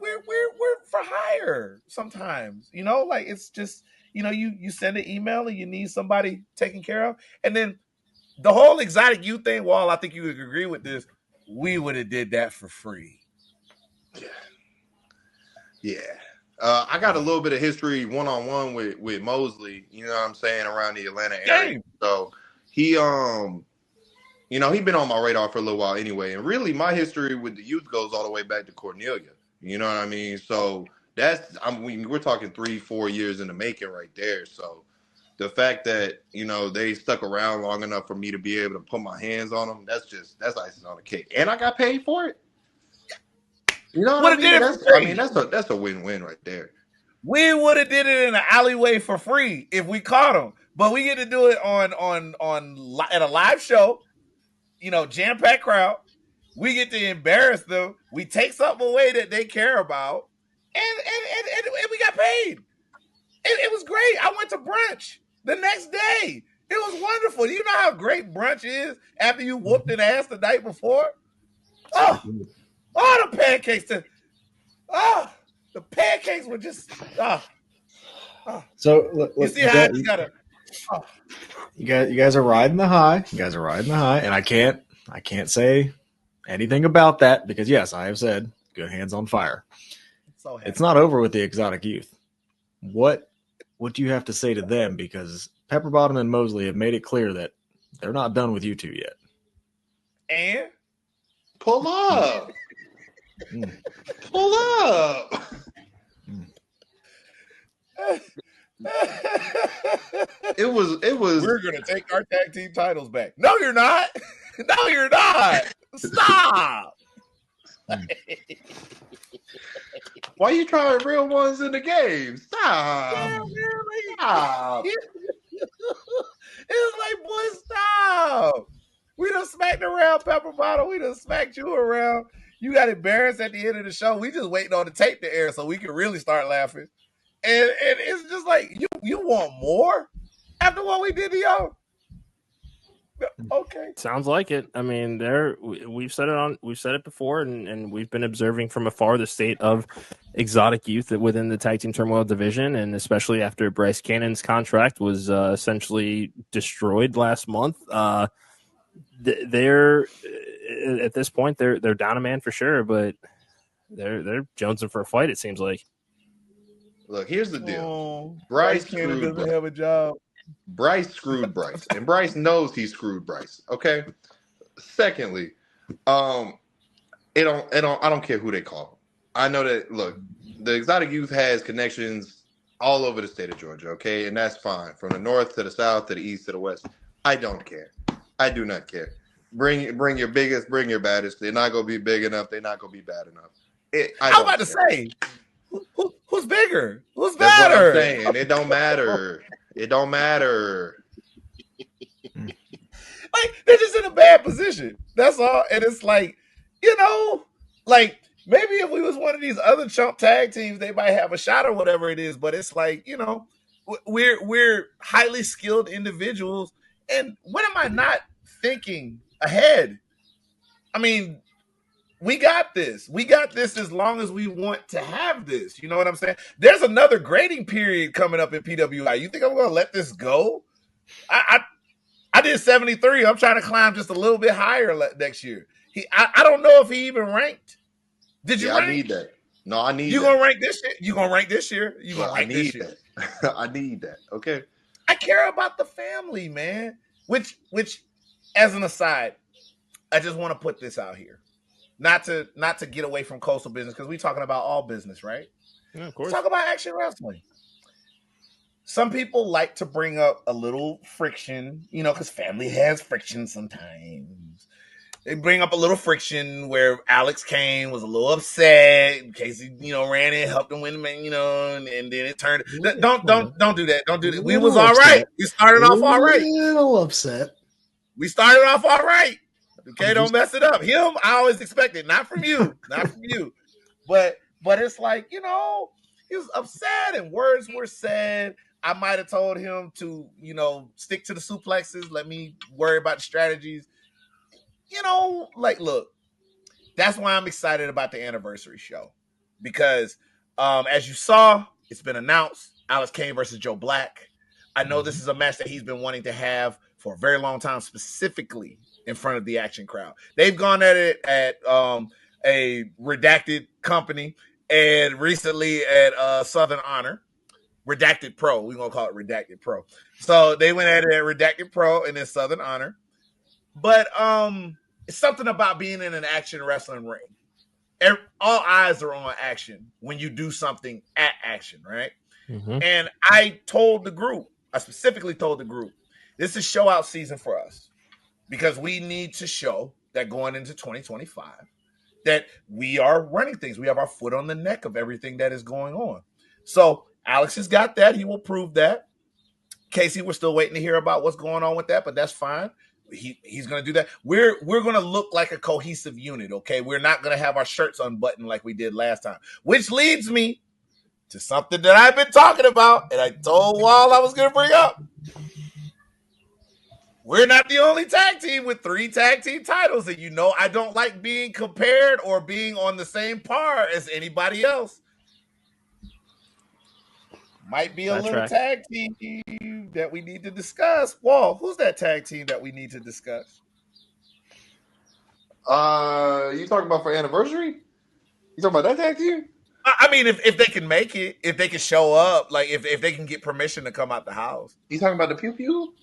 for hire sometimes. Like it's just you send an email and you need somebody taken care of, and then the whole exotic youth thing. Wall, I think you would agree with this. We would have did that for free. Yeah. I got a little bit of history one-on-one with Mosley, you know what I'm saying, around the Atlanta area. So he he's been on my radar for a little while anyway. And really my history with the youth goes all the way back to Cornelia. You know what I mean? So we're talking 3-4 years in the making right there. So the fact that, they stuck around long enough for me to be able to put my hands on them, that's icing on the cake. And I got paid for it. You know what I mean? That's a win-win right there. We would have did it in an alleyway for free if we caught them, but we get to do it at a live show. Jam-packed crowd. We get to embarrass them. We take something away that they care about, and we got paid. It was great. I went to brunch the next day. It was wonderful. You know how great brunch is after you whooped an ass the night before? Oh, the pancakes. The pancakes were just. So look, you see how you gotta. You guys are riding the high. And I can't say anything about that because yes, I have said good hands on fire. It's not over with the exotic youth. What do you have to say to them? Because Pepper Bottom and Mosley have made it clear that they're not done with you two yet. And pull up. Pull up. It was. We're gonna take our tag team titles back. No, you're not. No, you're not. Stop. Why you trying real ones in the game? Stop. Yeah, really? Stop. It's like, boy, stop. We done smacked around Pepper Bottle. We done smacked you around. You got embarrassed at the end of the show. We just waiting on the tape to air so we can really start laughing. And it's just like, you want more after what we did to y'all? Okay. Sounds like it. I mean, we've said it before, and we've been observing from afar the state of exotic youth within the Tag Team Turmoil division, and especially after Bryce Cannon's contract was essentially destroyed last month. They're at this point they're down a man for sure, but they're jonesing for a fight. It seems like. Look, here's the deal. Bryce Cannon doesn't have a job. Bryce screwed Bryce, and Bryce knows he screwed Bryce. Okay. Secondly, I don't care who they call. I know that. Look, the exotic youth has connections all over the state of Georgia. Okay, and that's fine. From the north to the south to the east to the west. I don't care. I do not care. Bring your biggest, bring your baddest. They're not gonna be big enough. They're not gonna be bad enough. I'm about to say, who's bigger? Who's That's better? what I'm saying. It don't matter. It don't matter. Like, they're just in a bad position. That's all. And it's like, like maybe if we was one of these other chump tag teams, they might have a shot or whatever it is. But it's like, we're highly skilled individuals. And when am I not thinking ahead? I mean, we got this. We got this as long as we want to have this. You know what I'm saying? There's another grading period coming up in PWI. You think I'm going to let this go? I did 73. I'm trying to climb just a little bit higher next year. I don't know if he even ranked. Did you rank? I need that. No, I need you that. You going to rank this year? You going to rank this year? You going to rank this year? I need that. Okay. I care about the family, man. Which, as an aside, I just want to put this out here. Not to get away from coastal business, because we're talking about all business, right? Yeah, of course. Let's talk about action wrestling. Some people like to bring up a little friction, because family has friction sometimes. They bring up a little friction where Alex Kane was a little upset in case he, ran in, helped him win, and then it turned. Don't do that. Don't do that. We was all right. We started off all right. A little upset. We started off all right. Okay, don't mess it up. Him, I always expect it. Not from you. Not from you. But it's like, he was upset and words were said. I might have told him to, stick to the suplexes. Let me worry about the strategies. Look, that's why I'm excited about the anniversary show. Because as you saw, it's been announced, Alex Kane versus Joe Black. I know this is a match that he's been wanting to have for a very long time, specifically in front of the Action crowd. They've gone at it at a redacted company and recently at Southern Honor. Redacted Pro. We're going to call it Redacted Pro. So they went at it at Redacted Pro and then Southern Honor. But it's something about being in an action wrestling ring. All eyes are on action when you do something at action, right? Mm-hmm. And I specifically told the group, this is show out season for us because we need to show that going into 2025 that we are running things. We have our foot on the neck of everything that is going on. So Alex has got that. He will prove that. Casey, we're still waiting to hear about what's going on with that, but that's fine. He's going to do that. We're going to look like a cohesive unit, okay? We're not going to have our shirts unbuttoned like we did last time, which leads me to something that I've been talking about, and I told Wall I was going to bring up. We're not the only tag team with 3 tag team titles, and I don't like being compared or being on the same par as anybody else. Might be a little tag team that we need to discuss. Wall, who's that tag team that we need to discuss? You talking about for anniversary? You talking about that tag team? I mean, if they can make it, if they can show up, like if they can get permission to come out the house. You talking about the pew pew?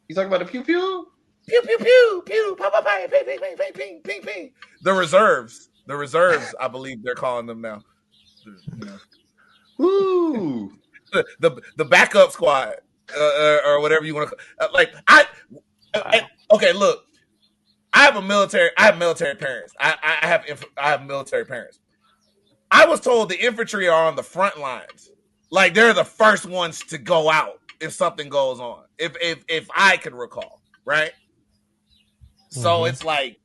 You talking about the pew pew? Pew pew pew pew pa pa pa ping ping ping ping ping ping ping. The reserves, I believe they're calling them now. Woo! The backup squad or whatever you want to okay, look, I have military parents. I have military parents. I was told the infantry are on the front lines, like they're the first ones to go out if something goes on, if I can recall, right? So it's like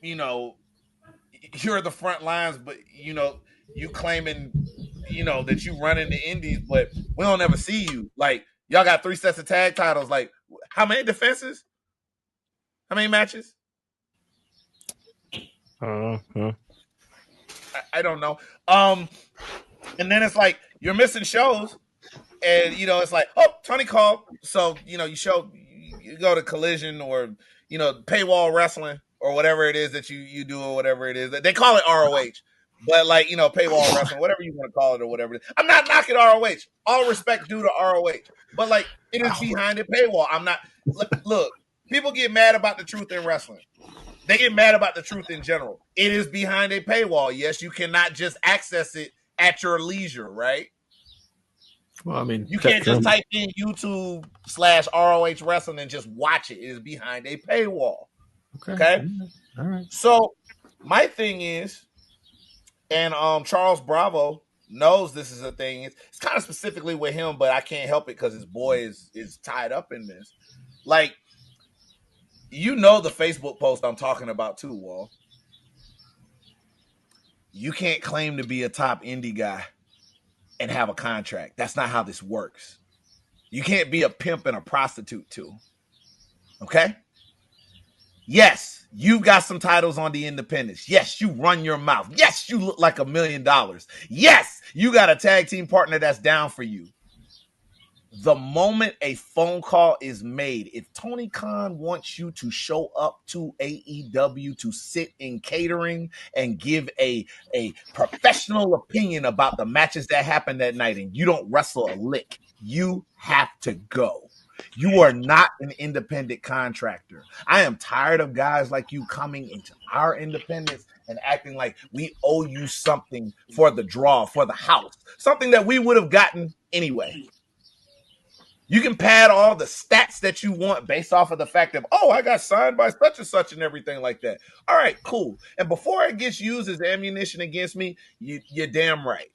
you're the front lines, but you claiming that you run in the indies, but we don't ever see you. Like, y'all got 3 sets of tag titles. Like, how many defenses? How many matches? I don't know. And then it's like you're missing shows, and it's like, oh, Tony called, so you go to Collision or Paywall Wrestling or whatever it is that you do or whatever it is. They call it ROH. But Paywall Wrestling, whatever you want to call it or whatever it is. I'm not knocking ROH. All respect due to ROH. But it is behind the paywall. I'm not look, people get mad about the truth in wrestling. They get mad about the truth in general. It is behind a paywall. Yes, you cannot just access it at your leisure, right? Well, I mean, you can't just type in YouTube/ROH Wrestling and just watch it. It is behind a paywall. Okay? All right. So my thing is, and Charles Bravo knows this is a thing. It's kind of specifically with him, but I can't help it because his boy is tied up in this. The Facebook post I'm talking about too, Wall. You can't claim to be a top indie guy and have a contract. That's not how this works. You can't be a pimp and a prostitute too. Okay? Yes, you got some titles on the independents. Yes, you run your mouth. Yes, you look like $1 million. Yes, you got a tag team partner that's down for you. The moment a phone call is made, if Tony Khan wants you to show up to AEW to sit in catering and give a professional opinion about the matches that happened that night and you don't wrestle a lick, you have to go. You are not an independent contractor. I am tired of guys like you coming into our independence and acting like we owe you something for the draw, for the house, something that we would have gotten anyway. You can pad all the stats that you want based off of the fact of, I got signed by such and such and everything like that. All right, cool. And before it gets used as ammunition against me, you're damn right.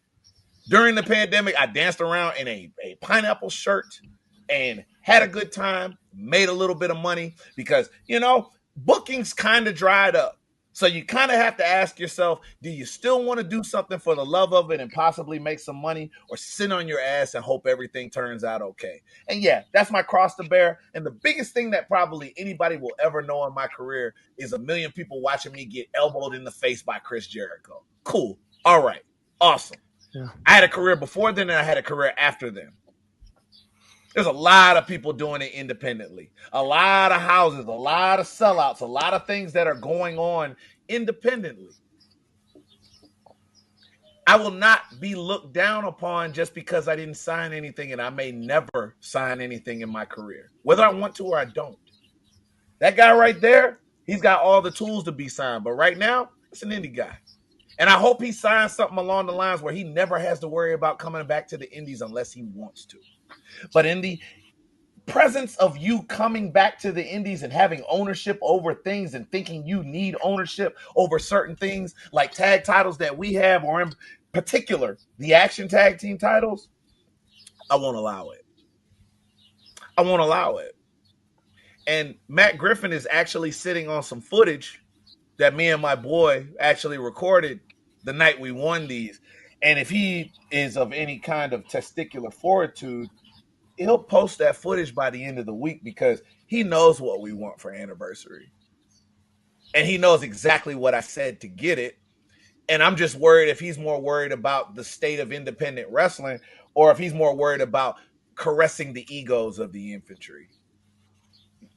During the pandemic, I danced around in a pineapple shirt and had a good time, made a little bit of money because, bookings kind of dried up. So you kind of have to ask yourself, do you still want to do something for the love of it and possibly make some money, or sit on your ass and hope everything turns out okay? And yeah, that's my cross to bear. And the biggest thing that probably anybody will ever know in my career is 1 million people watching me get elbowed in the face by Chris Jericho. Cool. All right. Awesome. Yeah. I had a career before then, and I had a career after then. There's a lot of people doing it independently. A lot of houses, a lot of sellouts, a lot of things that are going on independently. I will not be looked down upon just because I didn't sign anything, and I may never sign anything in my career, whether I want to or I don't. That guy right there, he's got all the tools to be signed, but right now, it's an indie guy. And I hope he signs something along the lines where he never has to worry about coming back to the indies unless he wants to. But in the presence of you coming back to the indies and having ownership over things and thinking you need ownership over certain things like tag titles that we have, or in particular, the action tag team titles, I won't allow it. I won't allow it. And Matt Griffin is actually sitting on some footage that me and my boy actually recorded the night we won these. And if he is of any kind of testicular fortitude, he'll post that footage by the end of the week, because he knows what we want for anniversary. And he knows exactly what I said to get it. And I'm just worried if he's more worried about the state of independent wrestling, or if he's more worried about caressing the egos of the infantry.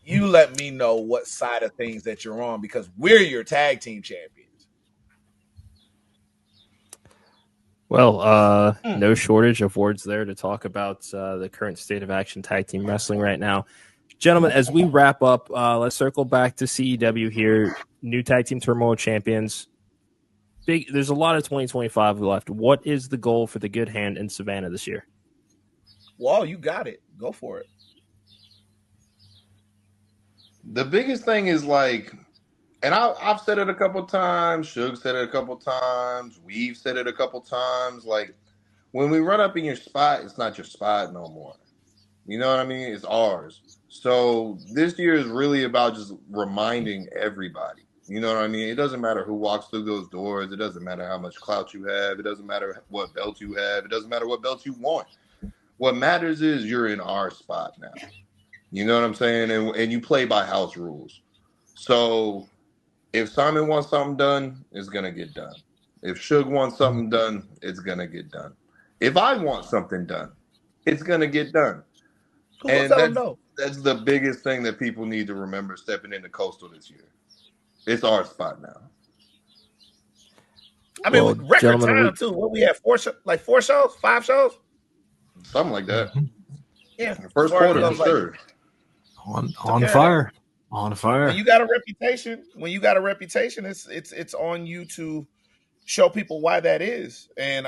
You let me know what side of things that you're on, because we're your tag team champions. Well, no shortage of words there to talk about the current state of action tag team wrestling right now. Gentlemen, as we wrap up, let's circle back to CEW here. New Tag Team Turmoil Champions. There's a lot of 2025 left. What is the goal for the Good Hand in Savannah this year? Well, you got it. Go for it. The biggest thing is like, and I've said it a couple times, Suge said it a couple times, we've said it a couple times, like, when we run up in your spot, it's not your spot no more. You know what I mean? It's ours. So this year is really about just reminding everybody. You know what I mean? It doesn't matter who walks through those doors. It doesn't matter how much clout you have. It doesn't matter what belt you have. It doesn't matter what belt you want. What matters is you're in our spot now. You know what I'm saying? And you play by house rules. So if Simon wants something done, it's going to get done. If Suge wants something done, it's going to get done. If I want something done, it's going to get done. And that's the biggest thing that people need to remember stepping into Coastal this year. It's our spot now. I mean, with record time, too. What we have, 4 shows? 5 shows? Something like that. Yeah. The first quarter, for sure. On fire. On fire. When you got a reputation, it's on you to show people why that is. And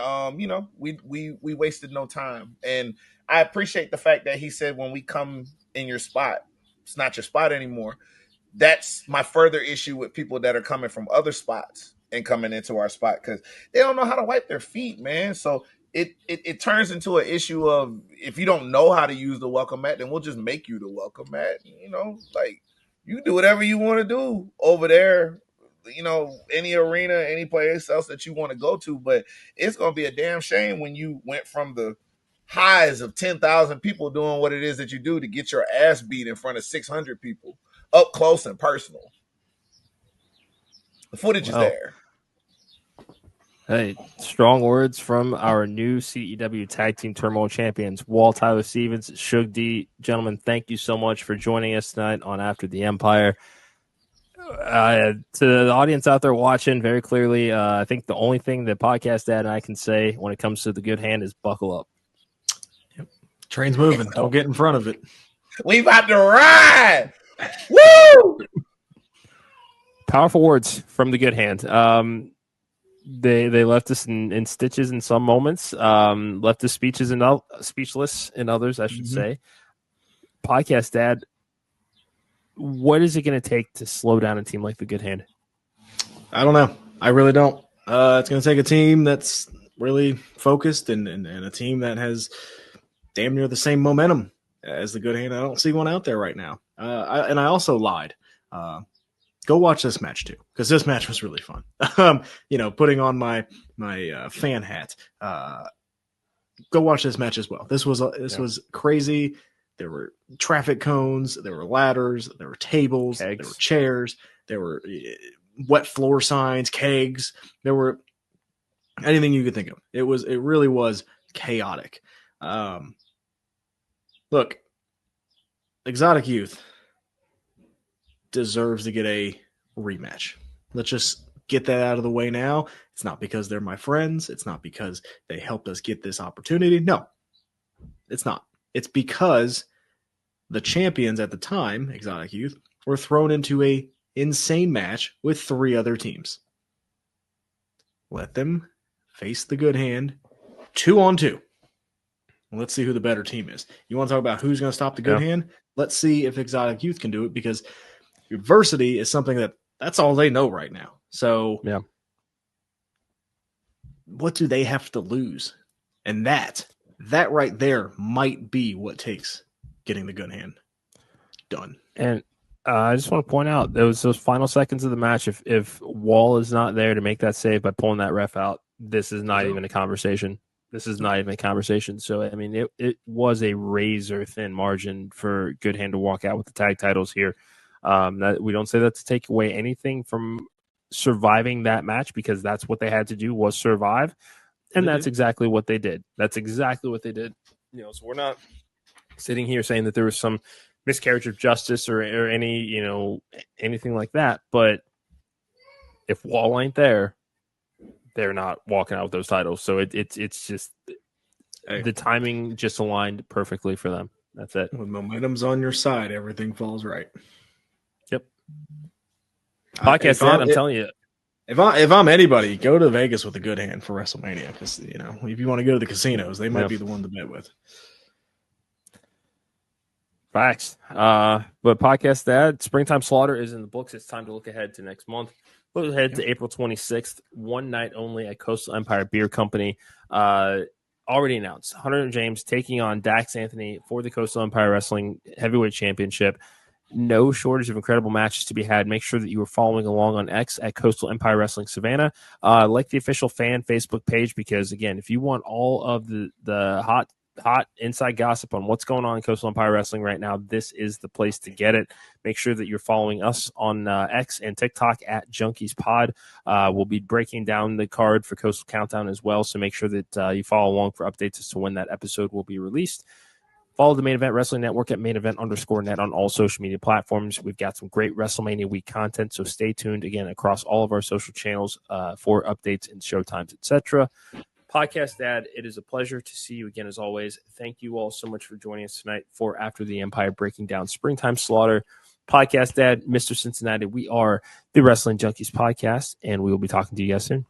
we wasted no time. And I appreciate the fact that he said, when we come in your spot, it's not your spot anymore. That's my further issue with people that are coming from other spots and coming into our spot, because they don't know how to wipe their feet, man. So it turns into an issue of, if you don't know how to use the welcome mat, then we'll just make you the welcome mat. Like, you do whatever you want to do over there, any arena, any place else that you want to go to. But it's going to be a damn shame when you went from the highs of 10,000 people doing what it is that you do to get your ass beat in front of 600 people up close and personal. The footage is there. Hey, strong words from our new CEW Tag Team Turmoil Champions, Walt Tyler Stevens, Suge D. Gentlemen, thank you so much for joining us tonight on After the Empire. To the audience out there watching, very clearly, I think the only thing that Podcast Dad and I can say when it comes to the Good Hand is buckle up. Yep. Train's moving. Don't get in front of it. We about to ride. Woo! Powerful words from the Good Hand. They left us in stitches in some moments, left us speechless in others, I should say. Podcast Dad, what is it going to take to slow down a team like the Good Hand? I don't know. I really don't. It's going to take a team that's really focused and a team that has damn near the same momentum as the Good Hand. I don't see one out there right now. I also lied. go watch this match too, because this match was really fun. Putting on my fan hat, go watch this match as well. This was crazy. There were traffic cones, there were ladders, there were tables, kegs. There were chairs, there were wet floor signs, kegs. There were anything you could think of. It really was chaotic. Look, Exotic Youth deserves to get a rematch. Let's just get that out of the way now. It's not because they're my friends. It's not because they helped us get this opportunity. No, it's not. It's because the champions at the time, Exotic Youth, were thrown into a insane match with 3 other teams. Let them face the good hand 2-on-2. Let's see who the better team is. You want to talk about who's going to stop the good hand? Let's see if Exotic Youth can do it, because adversity is something that's all they know right now. So what do they have to lose? And that right there might be what takes getting the good hand done. And I just want to point out those final seconds of the match. If Wall is not there to make that save by pulling that ref out, this is not even a conversation. This is not even a conversation. So, I mean, it was a razor thin margin for Good Hand to walk out with the tag titles here. That we don't say that to take away anything from surviving that match, because that's what they had to do, was survive. And that's exactly what they did. That's exactly what they did. So we're not sitting here saying that there was some miscarriage of justice or any, anything like that. But if Wall ain't there, they're not walking out with those titles. So it's just the timing just aligned perfectly for them. That's it. When momentum's on your side, everything falls right. Yep. Podcast that, I'm telling you. If I'm anybody, go to Vegas with a good hand for WrestleMania, because if you want to go to the casinos, they might be the one to bet with. Facts. But Podcast Dad, Springtime Slaughter is in the books. It's time to look ahead to next month. Look ahead to April 26th, one night only at Coastal Empire Beer Company. Already announced, Hunter and James taking on Dax Anthony for the Coastal Empire Wrestling Heavyweight Championship. No shortage of incredible matches to be had. Make sure that you are following along on X at Coastal Empire Wrestling Savannah. Like the official fan Facebook page, because, again, if you want all of the hot inside gossip on what's going on in Coastal Empire Wrestling right now, this is the place to get it. Make sure that you're following us on X and TikTok at Junkies Pod. We'll be breaking down the card for Coastal Countdown as well, so make sure that you follow along for updates as to when that episode will be released. Follow the Main Event Wrestling Network at mainevent_net on all social media platforms. We've got some great WrestleMania week content, so stay tuned again across all of our social channels for updates and showtimes, etc. Podcast Dad, it is a pleasure to see you again as always. Thank you all so much for joining us tonight for After the Empire, breaking down Springtime Slaughter. Podcast Dad, Mr. Cincinnati, we are the Wrestling Junkies Podcast, and we will be talking to you guys soon.